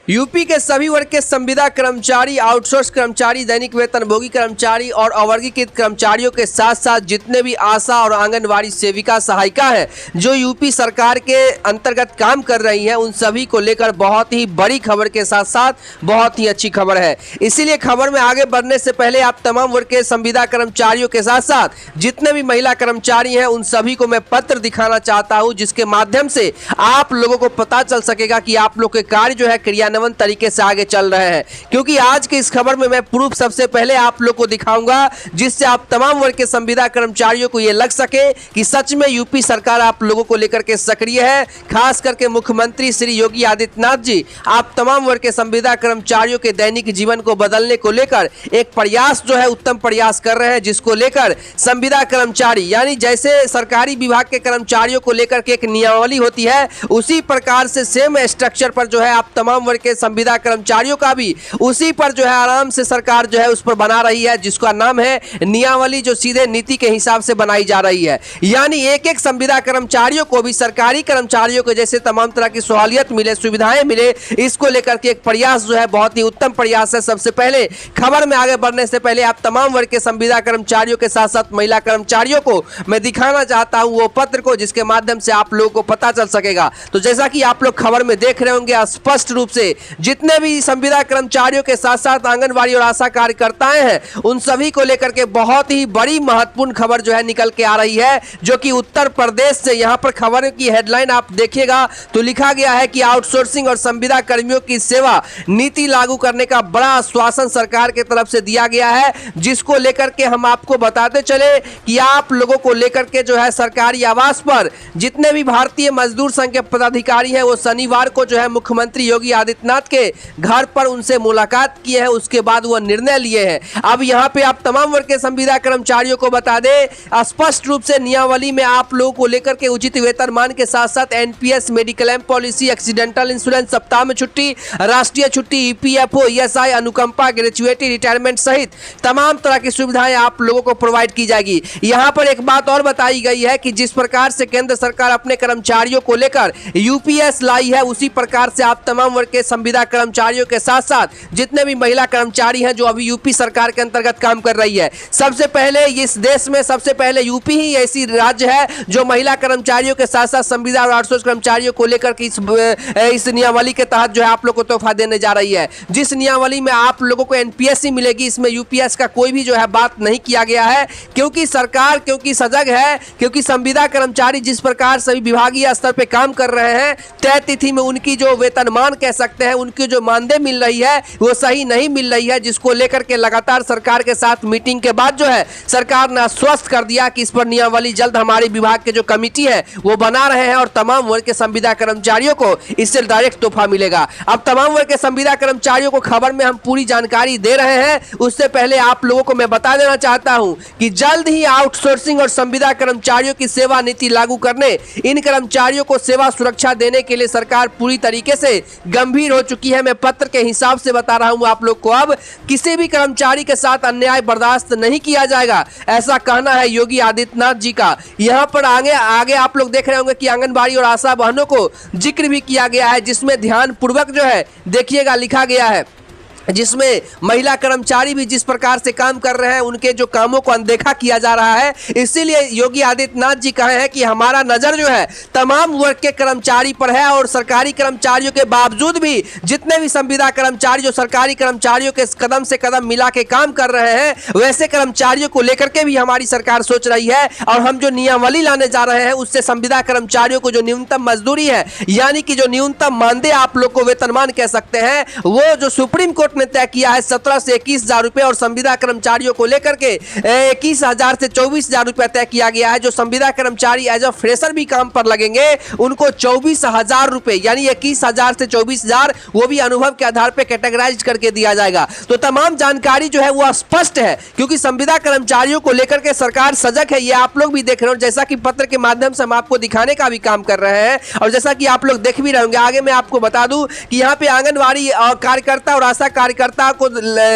UP के सभी वर्ग के संविदा कर्मचारी, आउटसोर्स कर्मचारी, दैनिक वेतनभोगी कर्मचारी और अवर्गीकृत कर्मचारियों के साथ साथ जितने भी आशा और आंगनवाड़ी सेविका सहायिका हैं जो यूपी सरकार के अंतर्गत काम कर रही हैं, उन सभी को लेकर बहुत ही बड़ी खबर के साथ साथ बहुत ही अच्छी खबर है। इसीलिए खबर में आगे बढ़ने से पहले आप तमाम वर्ग के संविदा कर्मचारियों के साथ साथ जितने भी महिला कर्मचारी हैं उन सभी को मैं पत्र दिखाना चाहता हूं, जिसके माध्यम से आप लोगों को पता चल सकेगा कि आप लोग के कार्य जो है क्रियान्वयन तरीके से आगे चल रहे हैं। क्योंकि आज के इस खबर में मैं प्रूफ सबसे पहले आप लोग को दिखाऊंगा, जिससे आप तमाम वर्ग के संविदा कर्मचारियों को यह लग सके कि सच में यूपी सरकार आप लोगों को लेकर के सक्रिय है। खास करके मुख्यमंत्री श्री योगी आदित्यनाथ जी आप तमाम वर्ग के संविदा कर्मचारियों के दैनिक जीवन को बदलने को लेकर एक प्रयास जो है उत्तम प्रयास कर रहे हैं, जिसको लेकर संविदा कर्मचारी यानी जैसे सरकारी विभाग के कर्मचारियों को लेकर के एक नियमावली होती है, उसी प्रकार से सेम स्ट्रक्चर पर जो है आप तमाम वर्ग के संविदा कर्मचारियों का भी उसी पर जो है आराम से सरकार जो है उस पर बना रही है, जिसका नाम है नियमावली, जो सीधे नीति के हिसाब से बनाई जा रही है। यानी एक एक संविदा कर्मचारियों को भी सरकारी कर्मचारियों को जैसे तमाम तरह की सहूलियत मिले, सुविधाएं मिले, इसको लेकर के एक प्रयास जो है बहुत ही उत्तम प्रयास है। सबसे पहले खबर में आगे बढ़ने से पहले आप तमाम वर्ग के संविदा कर्मचारियों के साथ साथ महिला कर्मचारियों को मैं दिखाना चाहता हूं वो पत्र को, जिसके माध्यम से आप लोगों को पता चल सकेगा। तो जैसा कि आप लोग खबर में देख रहे होंगे, स्पष्ट रूप से जितने भी संविदा कर्मचारियों के साथ साथ आंगनवाड़ी और आशा कार्यकर्ताएं हैं उन सभी को लेकर के बहुत ही बड़ी महत्वपूर्ण खबर जो है निकल के आ रही है, जो कि उत्तर प्रदेश से। यहां पर खबर की हेडलाइन आप देखिएगा तो लिखा गया है कि आउटसोर्सिंग और संविदा कर्मियों की सेवा नीति लागू करने का बड़ा आश्वासन सरकार की तरफ से दिया गया है, जिसको लेकर के हम आपको बताते चले कि आप लोगों को लेकर के जो है सरकारी आवास पर जितने भी भारतीय मजदूर संघ के पदाधिकारी हैं वो शनिवार को जो है मुख्यमंत्री योगी आदित्यनाथ के घर पर उनसे मुलाकात किए हैं। उसके बाद वो निर्णय लिए हैं। अब यहाँ पे आप तमाम वर्ग के संविदा कर्मचारियों को बता दें, स्पष्ट रूप से नियमावली में आप लोगों को लेकर के उचित वेतनमान के साथ साथ NPS, mediclaim policy, accidental insurance, सप्ताह में छुट्टी, राष्ट्रीय छुट्टी, ईपीएफओ, ईएसआई, अनुकंपा, ग्रेजुएटी, रिटायरमेंट सहित तमाम तरह की सुविधाएं आप लोगों को प्रोवाइड की जाएगी। यहाँ पर एक बात और बताई गई है कि जिस प्रकार से केंद्र सरकार अपने कर्मचारियों को लेकर यूपीएस लाई है, उसी प्रकार से आप तमाम वर्ग के संविदा कर्मचारियों के साथ साथ जितने भी महिला कर्मचारी हैं जो अभी यूपी सरकार के अंतर्गत काम कर रही है। सबसे पहले इस देश में सबसे पहले यूपी ही ऐसी राज्य है जो महिला कर्मचारियों के साथ साथ संविदा और आउटसोर्स कर्मचारियों को लेकर के इस नियमावली के तहत जो है आप लोग को तोहफा देने जा रही है। जिस नियमावली में आप लोगों को एनपीएस ही मिलेगी, इसमें यूपीएस का कोई भी जो है बात नहीं किया गया है, क्योंकि सरकार सजग है, क्योंकि संविदा कर्मचारी जिस प्रकार सभी विभागीय स्तर पर काम कर रहे हैं, तय तिथि में उनकी जो वेतनमान कह सकते हैं, उनकी जो मानदेय मिल रही है वो सही नहीं मिल रही है, जिसको लेकर के लगातार सरकार के साथ मीटिंग के बाद जो है सरकार ने आश्वस्त कर दिया कि इस पर नियमावली जल्द हमारे विभाग के जो कमेटी है वो बना रहे हैं और तमाम वर्ग के संविदा कर्मचारियों को इससे डायरेक्ट तोहफा मिलेगा। अब तमाम वर्ग के संविदा कर्मचारियों को खबर में हम पूरी जानकारी दे रहे हैं। उससे पहले आप लोगों को मैं बता देना चाहता हूं कि जल्द ही आउटसोर्सिंग और संविदा कर्मचारियों की सेवा नीति लागू करने, इन कर्मचारियों को सेवा सुरक्षा देने के लिए सरकार पूरी तरीके से गंभीर हो चुकी है। मैं पत्र के हिसाब से बता रहा हूं आप लोग को, अब किसी भी कर्मचारी के साथ अन्याय बर्दाश्त नहीं किया जाएगा, ऐसा कहना है योगी आदित्यनाथ जी का। यहां पर आगे आप लोग देख रहे होंगे कि आंगनबाड़ी और आशा बहनों को जिक्र भी किया गया है, जिसमें ध्यान पूर्वक जो है देखिएगा लिखा गया है, जिसमें महिला कर्मचारी भी जिस प्रकार से काम कर रहे हैं उनके जो कामों को अनदेखा किया जा रहा है। इसीलिए योगी आदित्यनाथ जी कहे हैं कि हमारा नजर जो है तमाम वर्ग के कर्मचारी पर है और सरकारी कर्मचारियों के बावजूद भी जितने भी संविदा कर्मचारी जो सरकारी कर्मचारियों के कदम से कदम मिला के काम कर रहे हैं, वैसे कर्मचारियों को लेकर के भी हमारी सरकार सोच रही है। और हम जो नियमावली लाने जा रहे हैं उससे संविदा कर्मचारियों को जो न्यूनतम मजदूरी है, यानी कि जो न्यूनतम मानदेय आप लोग को वेतनमान कह सकते हैं, वो जो सुप्रीम कोर्ट ने तय किया है 17 से 21,000 रुपए, और संविदा कर्मचारियों को लेकर के 21,000 से 24,000 रुपए तय किया गया है। जो संविदा कर्मचारी एज अ फ्रेशर भी काम पर लगेंगे उनको 24,000 रुपए, यानी 21,000 से 24,000 वो भी अनुभव के आधार पर कैटेगराइज करके दिया जाएगा। तो तमाम जानकारी जो है वो स्पष्ट है, क्योंकि संविदा कर्मचारियों को लेकर के सरकार सजग है। ये आप लोग भी देख रहे हो, जैसा कि पत्र के माध्यम से हम आपको दिखाने का भी काम कर रहे हैं, और जैसा कि आप लोग देख भी रहे होंगे। आगे मैं आपको बता दूं कि यहाँ पे आंगनवाड़ी कार्यकर्ता और आशा कार्यकर्ता को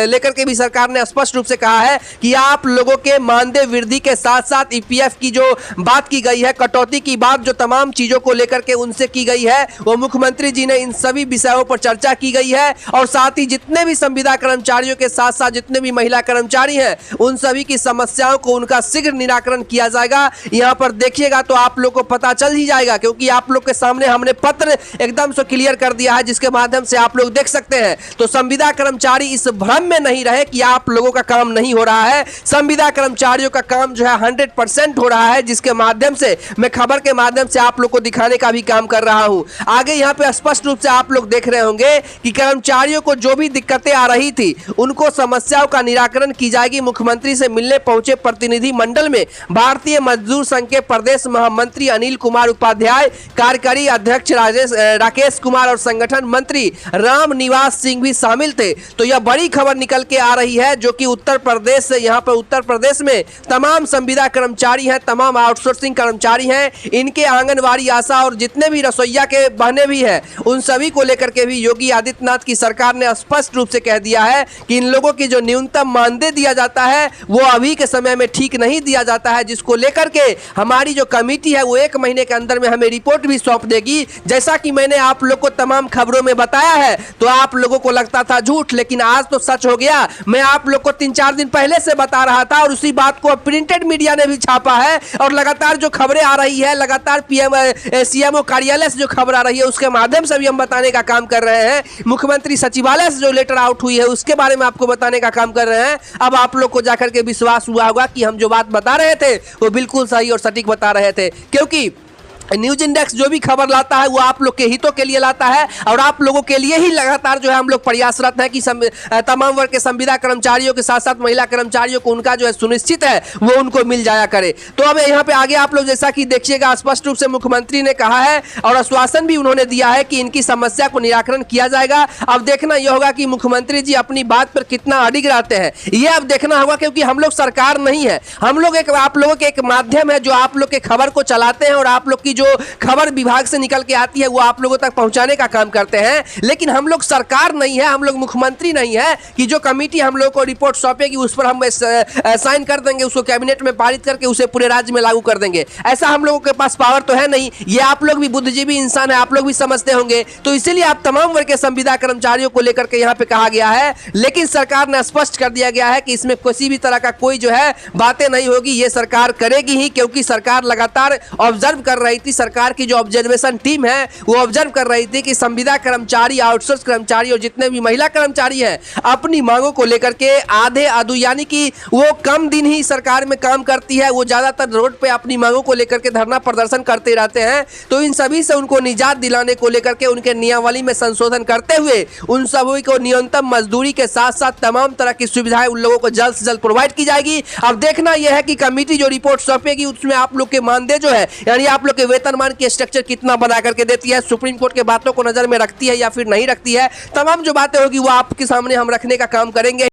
लेकर के भी सरकार ने स्पष्ट रूप से कहा है कि आप लोगों के मानदेय वृद्धि के साथ साथ ईपीएफ की जो बात की गई है, कटौती की बात जो तमाम चीजों को लेकर के उनसे की गई है, वो मुख्यमंत्री जी ने इन सभी विषयों पर चर्चा की गई है। और साथ ही जितने भी संविदा कर्मचारियों के साथ साथ जितने भी महिला कर्मचारी हैं, उन सभी की समस्याओं को उनका शीघ्र निराकरण किया जाएगा। यहां पर देखिएगा तो आप लोग को पता चल ही जाएगा, क्योंकि आप लोग के सामने हमने पत्र एकदम से क्लियर कर दिया है, जिसके माध्यम से आप लोग देख सकते हैं। तो संविदा कर्मचारी इस भ्रम में नहीं रहे कि आप लोगों का काम नहीं हो रहा है। संविदा कर्मचारियों का काम जो है 100% हो रहा है, जिसके माध्यम से मैं खबर के माध्यम से आप लोग को दिखाने का भी काम कर रहा हूं। आगे यहां पे स्पष्ट रूप से आप लोग देख रहे होंगे कि कर्मचारियों को जो भी दिक्कतें आ रही थी, उनको समस्याओं का निराकरण की जाएगी। मुख्यमंत्री से मिलने पहुंचे प्रतिनिधि मंडल में भारतीय मजदूर संघ के प्रदेश महामंत्री अनिल कुमार उपाध्याय, कार्यकारी अध्यक्ष राकेश कुमार और संगठन मंत्री राम निवास सिंह भी शामिल थे। तो यह बड़ी खबर निकल के आ रही है, जो कि उत्तर प्रदेश से, यहाँ पर उत्तर प्रदेश में तमाम संविदा कर्मचारी हैं, तमाम आउटसोर्सिंग कर्मचारी हैं, इनके आंगनवाड़ी आशा और जितने भी रसोईया के बहने भी हैं, उन सभी को लेकर के भी योगी आदित्यनाथ की सरकार ने स्पष्ट रूप से कह दिया है कि इन लोगों की जो न्यूनतम मानदेय दिया जाता है वो अभी के समय में ठीक नहीं दिया जाता है, जिसको लेकर के हमारी जो कमेटी है वो 1 महीने के अंदर में हमें रिपोर्ट भी सौंप देगी। जैसा कि मैंने आप लोग को तमाम खबरों में बताया है, तो आप लोगों को लगता था झूठ, लेकिन आज तो सच हो गया। मैं आप लोग को 3-4 दिन पहले से बता रहा था और उसी बात को प्रिंटेड मीडिया ने भी छापा है, और लगातार जो खबरें आ रही है, लगातार सीएमओ कार्यालय से जो खबर आ रही है, उसके माध्यम से भी हम बताने का काम कर रहे हैं। मुख्यमंत्री सचिवालय से जो लेटर आउट हुई है उसके बारे में आपको बताने का काम कर रहे हैं। अब आप लोग को जाकर के विश्वास हुआ होगा कि हम जो बात बता रहे थे वो बिल्कुल सही और सटीक बता रहे थे, क्योंकि न्यूज इंडेक्स जो भी खबर लाता है वो आप लोग के हितों के लिए लाता है, और आप लोगों के लिए ही लगातार जो है हम लोग प्रयासरत हैं कि तमाम वर्ग के संविदा कर्मचारियों के साथ साथ महिला कर्मचारियों को उनका जो है सुनिश्चित है वो उनको मिल जाया करे। तो अब यहाँ पे आगे आप लोग जैसा कि देखिएगा, स्पष्ट रूप से मुख्यमंत्री ने कहा है और आश्वासन भी उन्होंने दिया है कि इनकी समस्या को निराकरण किया जाएगा। अब देखना यह होगा कि मुख्यमंत्री जी अपनी बात पर कितना अडिग रहते हैं, ये अब देखना होगा, क्योंकि हम लोग सरकार नहीं है, हम लोग एक आप लोगों के एक माध्यम है जो आप लोग के खबर को चलाते हैं, और आप लोग की जो खबर विभाग से निकल के आती है वो आप लोगों तक पहुंचाने का काम करते हैं। लेकिन हम लोग सरकार नहीं है, हम लोग मुख्यमंत्री नहीं है कि जो कमेटी हम लोग को रिपोर्ट सौंपेगी उस पर हम साइन कर देंगे, उसको कैबिनेट में पारित करके उसे पूरे राज्य में लागू कर देंगे। ऐसा हम लोगों के पास पावर तो है नहीं। ये आप लोग भी बुद्धिजीवी इंसान है, आप लोग भी समझते होंगे। तो इसीलिए आप तमाम वर्ग के संविदा कर्मचारियों को लेकर के यहाँ पे कहा गया है, लेकिन सरकार ने स्पष्ट कर दिया गया है कि इसमें किसी भी तरह का कोई जो है बातें नहीं होगी। ये सरकार करेगी ही, क्योंकि सरकार लगातार ऑब्जर्व कर रही थी, सरकार की जो ऑब्जर्वेशन टीम है वो ऑब्जर्व कर रही थी कि संविदा कर्मचारी, आउटसोर्स कर्मचारी और जितने भी महिला कर्मचारी हैं अपनी मांगों को लेकर के आधे अधू, यानी कि वो कम दिन ही सरकार में काम करती है, वो ज्यादातर रोड पे अपनी मांगों को लेकर के धरना प्रदर्शन करते रहते हैं। तो इन सभी से उनको निजात दिलाने को लेकर के उनके नियमावली में संशोधन करते हुए उन सभी को न्यूनतम मजदूरी के साथ साथ तमाम तरह की सुविधाएं उन लोगों को जल्द से जल्द प्रोवाइड की जाएगी। अब देखना यह है कि कमेटी जो रिपोर्ट सौंपेगी उसमें आप लोग के मानदेय जो है, यानी आप लोग के वेतनमान की स्ट्रक्चर कितना बना करके देती है, सुप्रीम कोर्ट के बातों को नजर में रखती है या फिर नहीं रखती है, तमाम जो बातें होगी वो आपके सामने हम रखने का काम करेंगे।